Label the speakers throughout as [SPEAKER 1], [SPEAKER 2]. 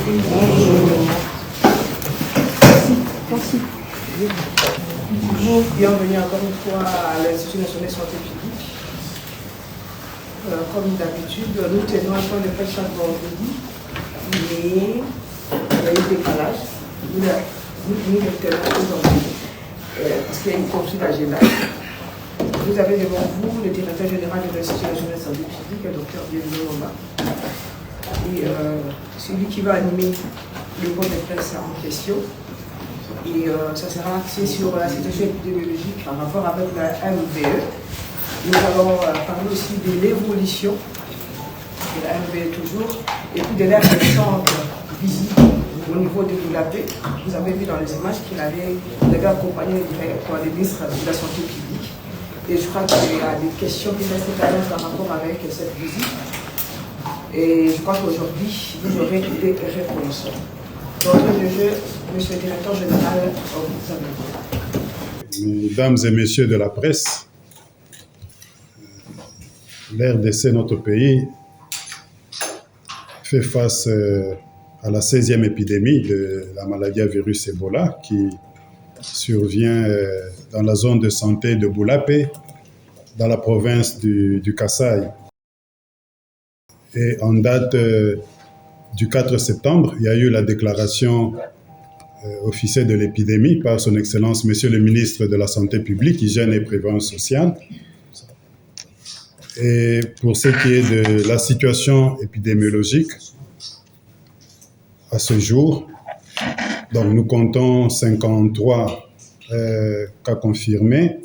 [SPEAKER 1] Bonjour. Merci. Bonjour. Bienvenue encore une fois à l'Institut national de santé publique. Comme d'habitude, nous tenons un point de presse chaque vendredi, mais il y a eu décalage. Nous le tenons aujourd'hui parce qu'il y a une conflit d'agenda. Vous avez devant vous le directeur général de l'Institut national de santé publique, le docteur Bienvenu Mamba. Et celui qui va animer le point de presse en question. Et ça sera axé sur la situation épidémiologique en rapport avec la MVE. Nous allons parler aussi de l'évolution de la MVE toujours, et puis de la récente visite au niveau de l'ULAP. Vous avez vu dans les images qu'il avait accompagné le ministre de la Santé publique. Et je crois qu'il y a des questions qui restent à l'heure en rapport avec cette visite. Et je crois qu'aujourd'hui, vous aurez des réponses. D'entrée de jeu, monsieur le directeur général, vous avez.
[SPEAKER 2] Mesdames et messieurs de la presse, l'RDC, notre pays, fait face à la 16e épidémie de la maladie à virus Ebola qui survient dans la zone de santé de Boulapé, dans la province du Kasaï. Et en date du 4 septembre, il y a eu la déclaration officielle de l'épidémie par son Excellence, Monsieur le ministre de la Santé publique, Hygiène et Prévention sociale. Et pour ce qui est de la situation épidémiologique, à ce jour, donc nous comptons 53 cas confirmés,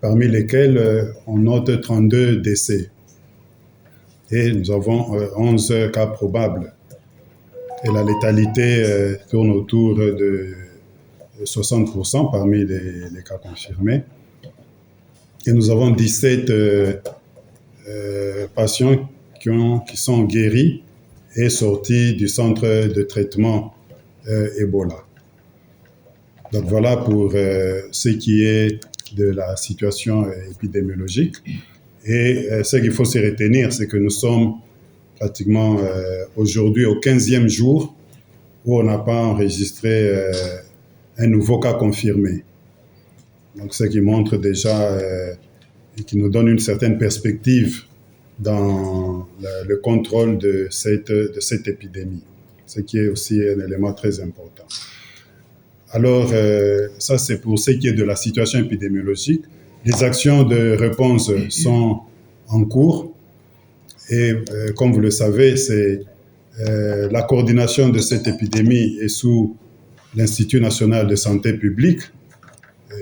[SPEAKER 2] parmi lesquels on note 32 décès. Et nous avons 11 cas probables. Et la létalité tourne autour de 60% parmi les cas confirmés. Et nous avons 17 patients qui sont guéris et sortis du centre de traitement Ebola. Donc voilà pour ce qui est de la situation épidémiologique. Et ce qu'il faut se retenir, c'est que nous sommes pratiquement aujourd'hui au 15e jour où on n'a pas enregistré un nouveau cas confirmé. Donc ce qui montre déjà et qui nous donne une certaine perspective dans le contrôle de cette épidémie, ce qui est aussi un élément très important. Alors, ça c'est pour ce qui est de la situation épidémiologique. Les actions de réponse sont en cours et comme vous le savez, c'est la coordination de cette épidémie est sous l'Institut national de santé publique,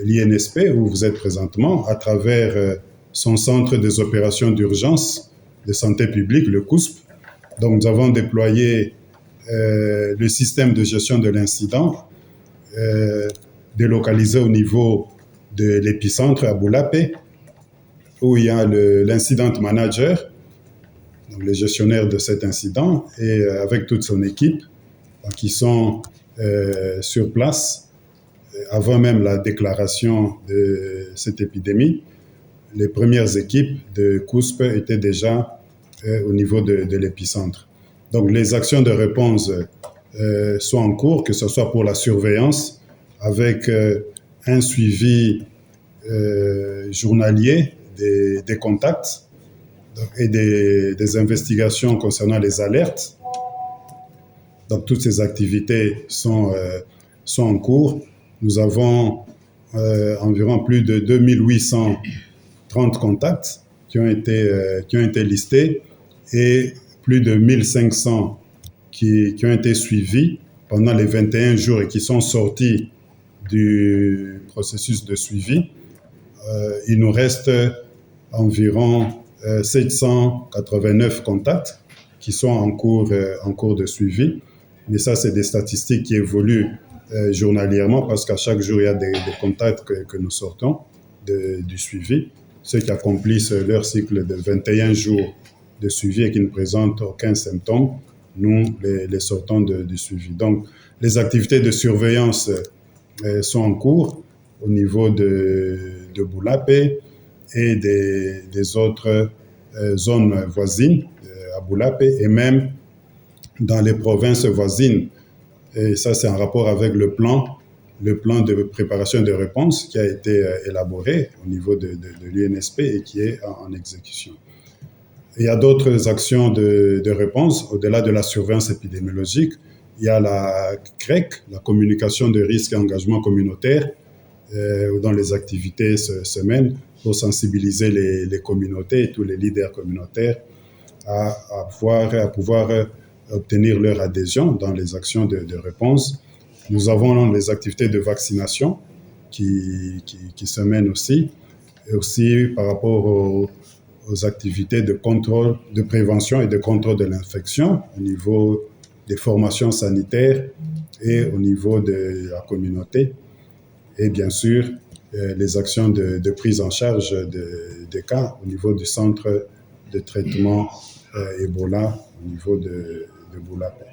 [SPEAKER 2] l'INSP, où vous êtes présentement, à travers son centre des opérations d'urgence de santé publique, le COUSP. Donc nous avons déployé le système de gestion de l'incident délocalisé au niveau de l'épicentre à Boulapé, où il y a l'incident manager, donc le gestionnaire de cet incident, et avec toute son équipe, donc, qui sont sur place avant même la déclaration de cette épidémie. Les premières équipes de COUSP étaient déjà au niveau de l'épicentre. Donc les actions de réponse sont en cours, que ce soit pour la surveillance, avec un suivi journalier des contacts et des investigations concernant les alertes. Donc toutes ces activités sont en cours. Nous avons environ plus de 2830 contacts qui ont été listés et plus de 1500 qui ont été suivis pendant les 21 jours et qui sont sortis du processus de suivi. Il nous reste environ 789 contacts qui sont en cours de suivi. Mais ça, c'est des statistiques qui évoluent journalièrement parce qu'à chaque jour, il y a des contacts que nous sortons du suivi. Ceux qui accomplissent leur cycle de 21 jours de suivi et qui ne présentent aucun symptôme, nous les sortons du suivi. Donc, les activités de surveillance sont en cours au niveau de Boulapé et des autres zones voisines à Boulapé et même dans les provinces voisines. Et ça, c'est en rapport avec le plan de préparation de réponse qui a été élaboré au niveau de l'UNSP et qui est en exécution. Il y a d'autres actions de réponse, au-delà de la surveillance épidémiologique. Il y a la CREC, la communication de risques et engagement communautaire, dont les activités se mènent pour sensibiliser les communautés et tous les leaders communautaires à pouvoir obtenir leur adhésion dans les actions de réponse. Nous avons les activités de vaccination qui se mènent aussi, et aussi par rapport aux activités de contrôle, de prévention et de contrôle de l'infection au niveau des formations sanitaires et au niveau de la communauté. Et bien sûr, les actions de prise en charge des cas au niveau du centre de traitement Ebola, au niveau de Boulapé.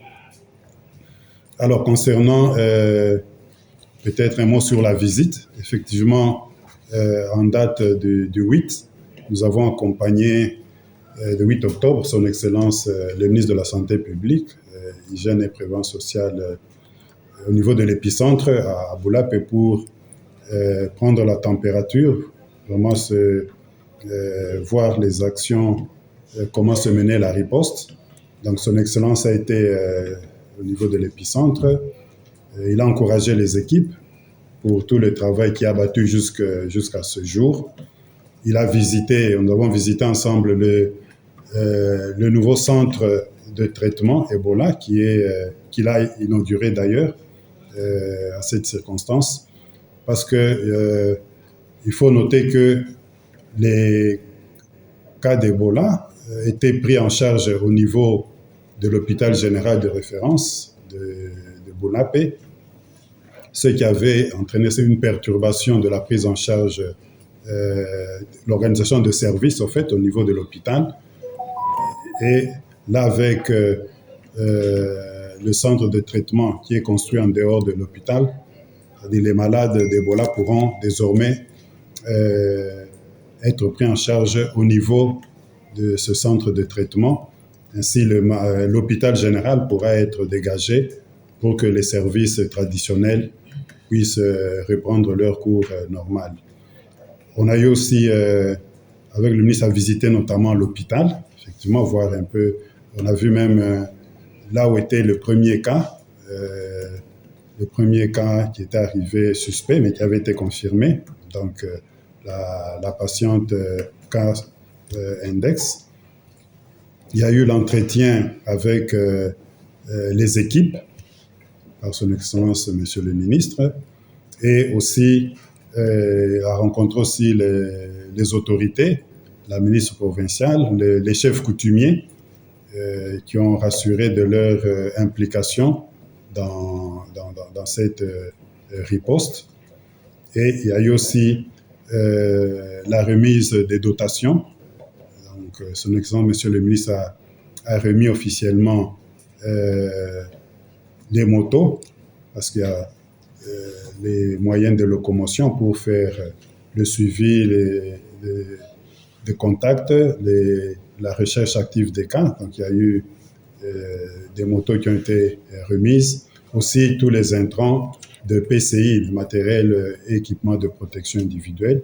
[SPEAKER 2] Alors, concernant peut-être un mot sur la visite, effectivement, en date du 8, nous avons accompagné le 8 octobre son Excellence le ministre de la Santé publique, Hygiène et Prévention sociale au niveau de l'épicentre à Boulapé pour prendre la température, vraiment voir les actions, comment se menait la riposte. Donc son Excellence a été au niveau de l'épicentre. Il a encouragé les équipes pour tout le travail qui a battu jusqu'à ce jour. Nous avons visité ensemble le nouveau centre de traitement Ebola qu'il a inauguré d'ailleurs à cette circonstance, parce que il faut noter que les cas d'Ebola étaient pris en charge au niveau de l'hôpital général de référence de Boulapé, ce qui avait entraîné une perturbation de la prise en charge, l'organisation de services au fait au niveau de l'hôpital. Et là, avec le centre de traitement qui est construit en dehors de l'hôpital, les malades d'Ebola pourront désormais être pris en charge au niveau de ce centre de traitement. Ainsi, l'hôpital général pourra être dégagé pour que les services traditionnels puissent reprendre leur cours normal. On a eu aussi, avec le ministre, à visiter notamment l'hôpital, effectivement, voir un peu. On a vu même là où était le premier cas qui était arrivé suspect, mais qui avait été confirmé. Donc, la patiente cas index. Il y a eu l'entretien avec les équipes, par son Excellence, Monsieur le Ministre, et aussi a rencontré aussi les autorités, la ministre provinciale, les chefs coutumiers, qui ont rassuré de leur implication dans cette riposte. Et il y a eu aussi la remise des dotations. Donc, son Excellence, Monsieur le Ministre, a remis officiellement les motos, parce qu'il y a les moyens de locomotion pour faire le suivi des contacts, la recherche active des cas. Donc, il y a eu des motos qui ont été remises. Aussi, tous les intrants de PCI, du matériel et équipement de protection individuelle.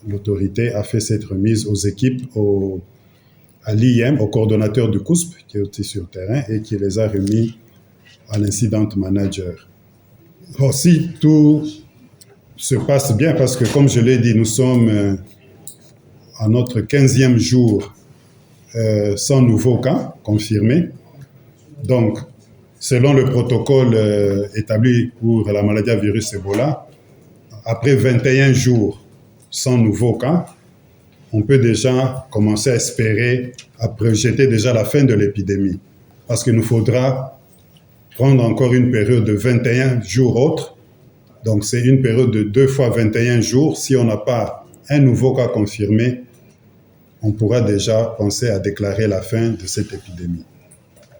[SPEAKER 2] L'autorité a fait cette remise aux équipes, à l'IM, au coordonnateur du COUSP, qui est aussi sur le terrain, et qui les a remis à l'incident manager. Aussi, tout se passe bien parce que, comme je l'ai dit, nous sommes à notre 15e jour sans nouveaux cas confirmés. Donc, selon le protocole établi pour la maladie à virus Ebola, après 21 jours sans nouveaux cas, on peut déjà commencer à espérer, à projeter déjà la fin de l'épidémie. Parce qu'il nous faudra prendre encore une période de 21 jours autres. Donc, c'est une période de 2 fois 21 jours. Si on n'a pas un nouveau cas confirmé, on pourra déjà penser à déclarer la fin de cette épidémie.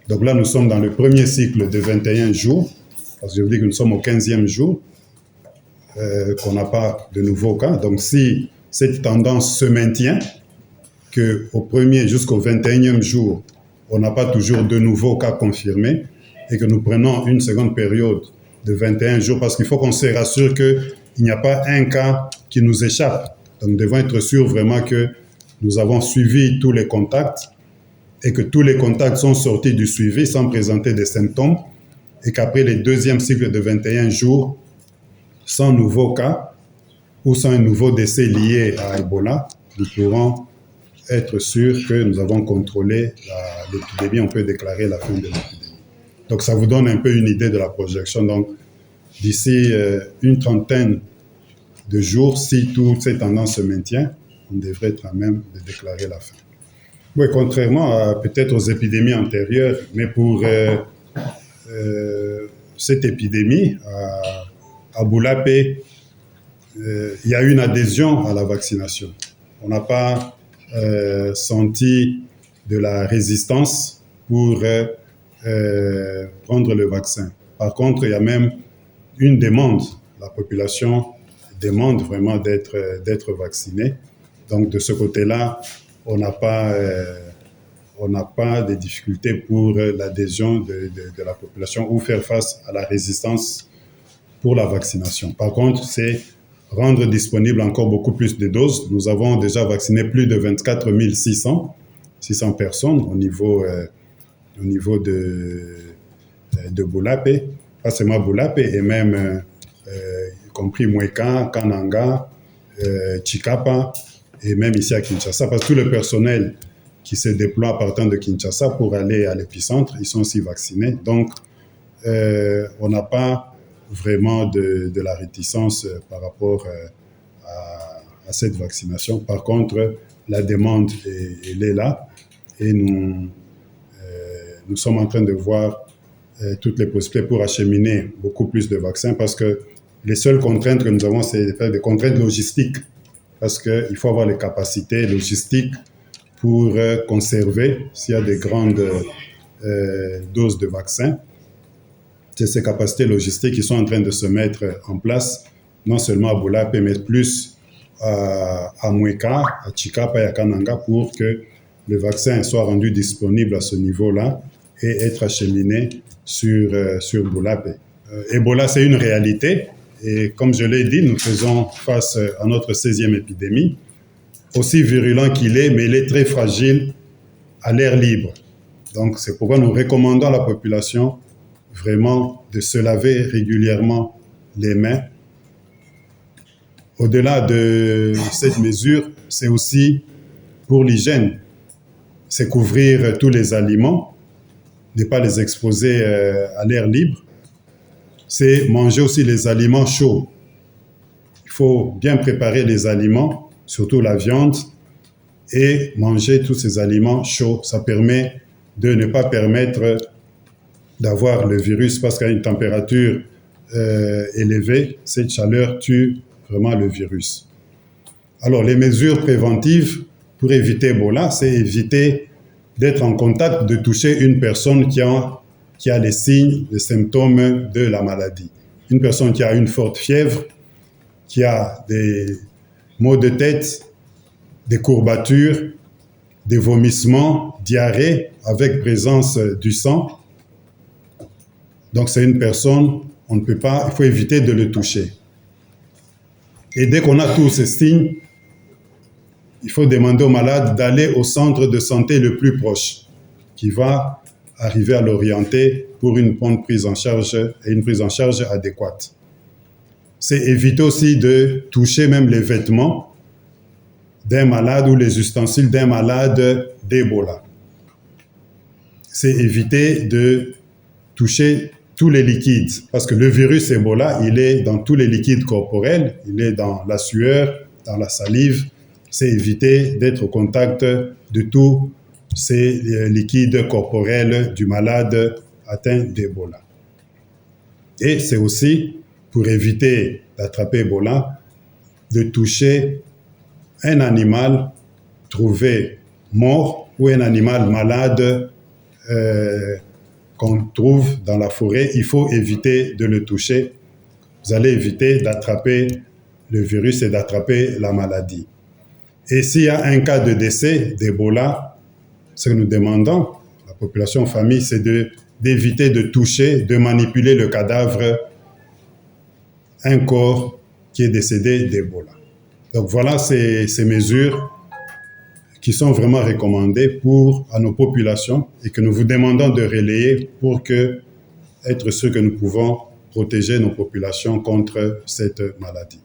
[SPEAKER 2] Donc là, nous sommes dans le premier cycle de 21 jours, parce que je vous dis que nous sommes au 15e jour, qu'on n'a pas de nouveaux cas. Donc si cette tendance se maintient, qu'au premier jusqu'au 21e jour, on n'a pas toujours de nouveaux cas confirmés et que nous prenons une seconde période de 21 jours parce qu'il faut qu'on se rassure qu'il n'y a pas un cas qui nous échappe. Donc, nous devons être sûrs vraiment que nous avons suivi tous les contacts et que tous les contacts sont sortis du suivi sans présenter des symptômes et qu'après le deuxième cycle de 21 jours, sans nouveau cas ou sans un nouveau décès lié à Ebola, nous pourrons être sûrs que nous avons contrôlé l'épidémie, on peut déclarer la fin de l'épidémie. Donc ça vous donne un peu une idée de la projection. Donc d'ici une trentaine de jours, si toutes ces tendances se maintiennent, on devrait être à même de déclarer la fin. Oui, contrairement peut-être aux épidémies antérieures, mais pour cette épidémie, à Boulapé, il y a une adhésion à la vaccination. On n'a pas senti de la résistance pour prendre le vaccin. Par contre, il y a même une demande. La population demande vraiment d'être vaccinée. Donc, de ce côté-là, on n'a pas de difficultés pour l'adhésion de la population ou faire face à la résistance pour la vaccination. Par contre, c'est rendre disponible encore beaucoup plus de doses. Nous avons déjà vacciné plus de 24 600 personnes au niveau de Boulapé, pas seulement Boulapé, et même y compris Mweka, Kananga, Chikapa, et même ici à Kinshasa, parce que tout le personnel qui se déploie partant de Kinshasa pour aller à l'épicentre, ils sont aussi vaccinés. Donc, on n'a pas vraiment de la réticence par rapport à cette vaccination. Par contre, la demande, elle est là et nous sommes en train de voir toutes les possibilités pour acheminer beaucoup plus de vaccins parce que les seules contraintes que nous avons, c'est des contraintes logistiques parce qu'il faut avoir les capacités logistiques pour conserver, s'il y a des grandes doses de vaccins, c'est ces capacités logistiques qui sont en train de se mettre en place, non seulement à Boulapé, mais plus à Mweka, à Chikapa et à Kananga pour que le vaccin soit rendu disponible à ce niveau-là et être acheminé sur Boulapé. Ebola, c'est une réalité et comme je l'ai dit, nous faisons face à notre 16e épidémie, aussi virulent qu'il est, mais il est très fragile à l'air libre. Donc c'est pourquoi nous recommandons à la population vraiment de se laver régulièrement les mains. Au-delà de cette mesure, c'est aussi pour l'hygiène. C'est couvrir tous les aliments, ne pas les exposer à l'air libre. C'est manger aussi les aliments chauds. Il faut bien préparer les aliments, surtout la viande, et manger tous ces aliments chauds. Ça permet de ne pas permettre d'avoir le virus parce qu'à une température élevée, cette chaleur tue vraiment le virus. Alors, les mesures préventives pour éviter Ebola, c'est éviter d'être en contact, de toucher une personne qui a les signes, les symptômes de la maladie. Une personne qui a une forte fièvre, qui a des maux de tête, des courbatures, des vomissements, diarrhée avec présence du sang. Donc c'est une personne, on ne peut pas, il faut éviter de le toucher. Et dès qu'on a tous ces signes, il faut demander au malade d'aller au centre de santé le plus proche, qui va arriver à l'orienter pour une bonne prise en charge et une prise en charge adéquate. C'est éviter aussi de toucher même les vêtements d'un malade ou les ustensiles d'un malade d'Ebola. C'est éviter de toucher tous les liquides, parce que le virus Ebola, il est dans tous les liquides corporels, il est dans la sueur, dans la salive. C'est éviter d'être au contact de tous ces liquides corporels du malade atteint d'Ebola. Et c'est aussi pour éviter d'attraper Ebola, de toucher un animal trouvé mort ou un animal malade qu'on trouve dans la forêt. Il faut éviter de le toucher. Vous allez éviter d'attraper le virus et d'attraper la maladie. Et s'il y a un cas de décès d'Ebola, ce que nous demandons à la population, aux familles, c'est d'éviter de toucher, de manipuler le cadavre, un corps qui est décédé d'Ebola. Donc voilà ces mesures qui sont vraiment recommandées à nos populations et que nous vous demandons de relayer pour être sûr que nous pouvons protéger nos populations contre cette maladie.